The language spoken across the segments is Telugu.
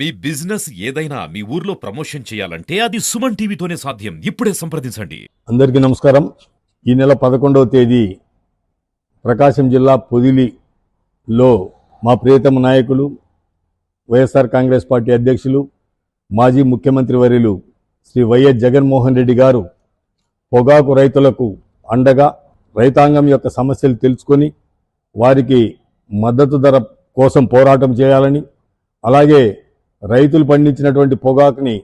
మీ బిజినెస్ ఏదైనా మీ ఊర్లో ప్రమోషన్ చేయాలంటే అది సుమన్ టీవీతోనే సాధ్యం. ఇప్పుడే సంప్రదించండి. అందరికీ నమస్కారం. ఈ నెల 11వ తేదీ ప్రకాశం జిల్లా పొదిలిలో మా ప్రియతమ నాయకులు వైఎస్ఆర్ కాంగ్రెస్ పార్టీ అధ్యక్షులు మాజీ ముఖ్యమంత్రి వర్యులు శ్రీ వైఎస్ జగన్మోహన్ రెడ్డి గారు పొగాకు రైతులకు అండగా రైతాంగం యొక్క సమస్యలు తెలుసుకొని వారికి మద్దతు ధర కోసం పోరాటం చేయాలని, అలాగే రైతులు పండించినటువంటి పొగాకుని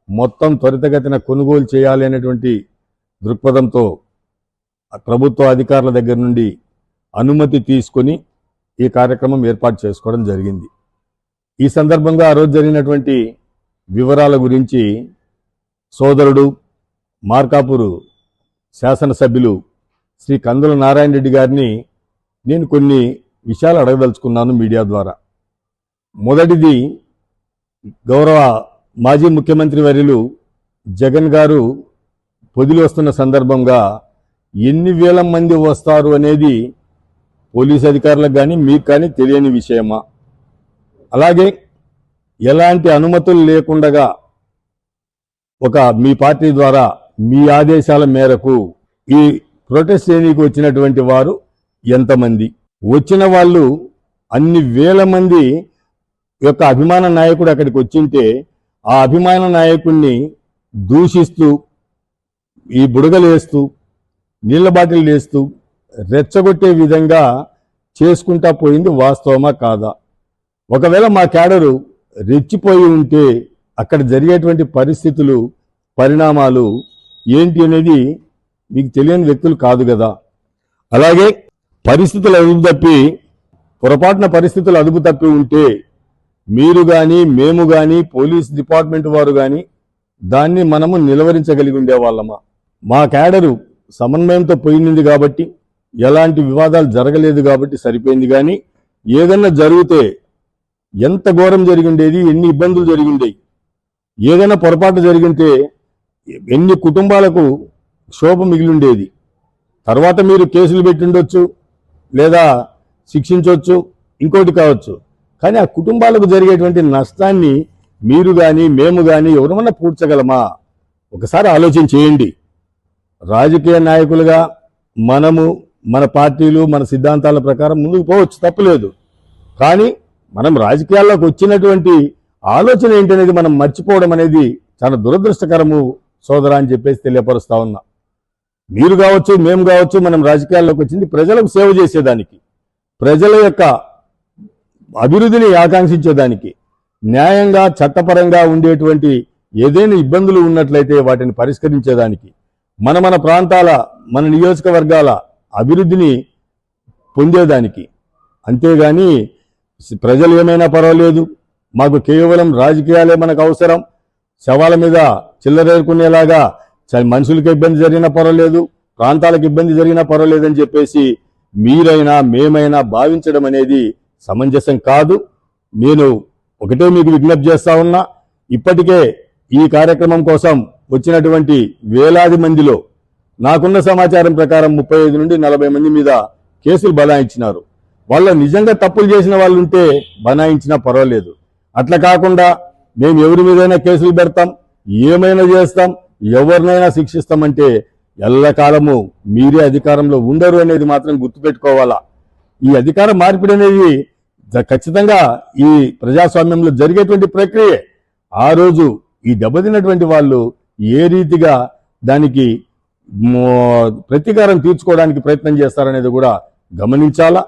మొత్తం త్వరితగతిన కొనుగోలు చేయాలి అనేటువంటి దృక్పథంతో ప్రభుత్వ అధికారుల దగ్గర నుండి అనుమతి తీసుకొని ఈ కార్యక్రమం ఏర్పాటు చేసుకోవడం జరిగింది. ఈ సందర్భంగా ఆ రోజు జరిగినటువంటి వివరాల గురించి సోదరుడు మార్కాపూరు శాసనసభ్యులు శ్రీ కందుల నారాయణ రెడ్డి గారిని నేను కొన్ని విషయాలు అడగదలుచుకున్నాను మీడియా ద్వారా. మొదటిది, గౌరవ మాజీ ముఖ్యమంత్రి వర్యులు జగన్ గారు పొదిలి వస్తున్న సందర్భంగా ఎన్ని వేల మంది వస్తారు అనేది పోలీస్ అధికారులకు కానీ మీకు కానీ తెలియని విషయమా? అలాగే ఎలాంటి అనుమతులు లేకుండా మీ పార్టీ ద్వారా మీ ఆదేశాల మేరకు ఈ ప్రొటెస్ట్ చేయడానికి వచ్చినటువంటి వారు ఎంతమంది? వచ్చిన వాళ్ళు అన్ని వేల మంది యొక్క అభిమాన నాయకుడు అక్కడికి వచ్చింటే ఆ అభిమాన నాయకుడిని దూషిస్తూ, ఈ బుడగలు వేస్తూ, నీళ్ల బాటిల్ వేస్తూ రెచ్చగొట్టే విధంగా చేసుకుంటా పోయింది వాస్తవమా కాదా? ఒకవేళ మా క్యాడరు రెచ్చిపోయి ఉంటే అక్కడ జరిగేటువంటి పరిస్థితులు, పరిణామాలు ఏంటి అనేది మీకు తెలియని వ్యక్తులు కాదు కదా. అలాగే పరిస్థితులు అదుపు తప్పి, పొరపాటున పరిస్థితులు అదుపు తప్పి ఉంటే మీరు కానీ, మేము కానీ, పోలీస్ డిపార్ట్మెంట్ వారు కానీ దాన్ని మనము నిలవరించగలిగి ఉండేవాళ్ళమా? మా క్యాడరు సమన్వయంతో పోయింది కాబట్టి, ఎలాంటి వివాదాలు జరగలేదు కాబట్టి సరిపోయింది. కానీ ఏదన్నా జరిగితే ఎంత ఘోరం జరిగిండేది, ఎన్ని ఇబ్బందులు జరిగిండేవి, ఏదైనా పొరపాటు జరిగితే ఎన్ని కుటుంబాలకు శోభ మిగిలిండేది. తర్వాత మీరు కేసులు పెట్టిండొచ్చు, లేదా శిక్షించవచ్చు, ఇంకోటి కావచ్చు. కానీ ఆ కుటుంబాలకు జరిగేటువంటి నష్టాన్ని మీరు కానీ, మేము కానీ ఎవరమన్నా పూడ్చగలమా? ఒకసారి ఆలోచన చేయండి. రాజకీయ నాయకులుగా మనము మన పార్టీలు, మన సిద్ధాంతాల ప్రకారం ముందుకు పోవచ్చు, తప్పులేదు. కానీ మనం రాజకీయాల్లోకి వచ్చినటువంటి ఆలోచన ఏంటనేది మనం మర్చిపోవడం అనేది చాలా దురదృష్టకరము సోదరా అని చెప్పేసి తెలియపరుస్తా ఉన్నా. మీరు కావచ్చు, మేము కావచ్చు, మనం రాజకీయాల్లోకి వచ్చింది ప్రజలకు సేవ చేసేదానికి, ప్రజల యొక్క అభివృద్ధిని ఆకాంక్షించేదానికి, న్యాయంగా చట్టపరంగా ఉండేటువంటి ఏదైనా ఇబ్బందులు ఉన్నట్లయితే వాటిని పరిష్కరించేదానికి, మన ప్రాంతాల, మన నియోజకవర్గాల అభివృద్ధిని పొందేదానికి. అంతేగాని ప్రజలు ఏమైనా పర్వాలేదు, మాకు కేవలం రాజకీయాలే మనకు అవసరం, శవాల మీద చిల్లరేరుకునేలాగా మనుషులకు ఇబ్బంది జరిగినా పర్వాలేదు, ప్రాంతాలకు ఇబ్బంది జరిగినా పర్వాలేదు అని చెప్పేసి మీరైనా మేమైనా భావించడం అనేది సమంజసం కాదు. నేను ఒకటే మీకు విజ్ఞప్తి చేస్తా ఉన్నా, ఇప్పటికే ఈ కార్యక్రమం కోసం వచ్చినటువంటి వేలాది మందిలో నాకున్న సమాచారం ప్రకారం 35 నుండి 40 మంది మీద కేసులు బనాయించినారు. వాళ్ళ నిజంగా తప్పులు చేసిన వాళ్ళు ఉంటే బనాయించినా పర్వాలేదు. అట్లా కాకుండా మేము ఎవరి మీదైనా కేసులు పెడతాం, ఏమైనా చేస్తాం, ఎవరినైనా శిక్షిస్తామంటే ఎల్లకాలము మీరే అధికారంలో ఉండరు అనేది మాత్రం గుర్తుపెట్టుకోవాలా. ఈ అధికార మార్పిడి అనేది ఖచ్చితంగా ఈ ప్రజాస్వామ్యంలో జరిగేటువంటి ప్రక్రియ. ఆ రోజు ఈ దెబ్బతిన్నటువంటి వాళ్ళు ఏ రీతిగా దానికి ప్రతీకారం తీర్చుకోవడానికి ప్రయత్నం చేస్తారనేది కూడా గమనించాలా.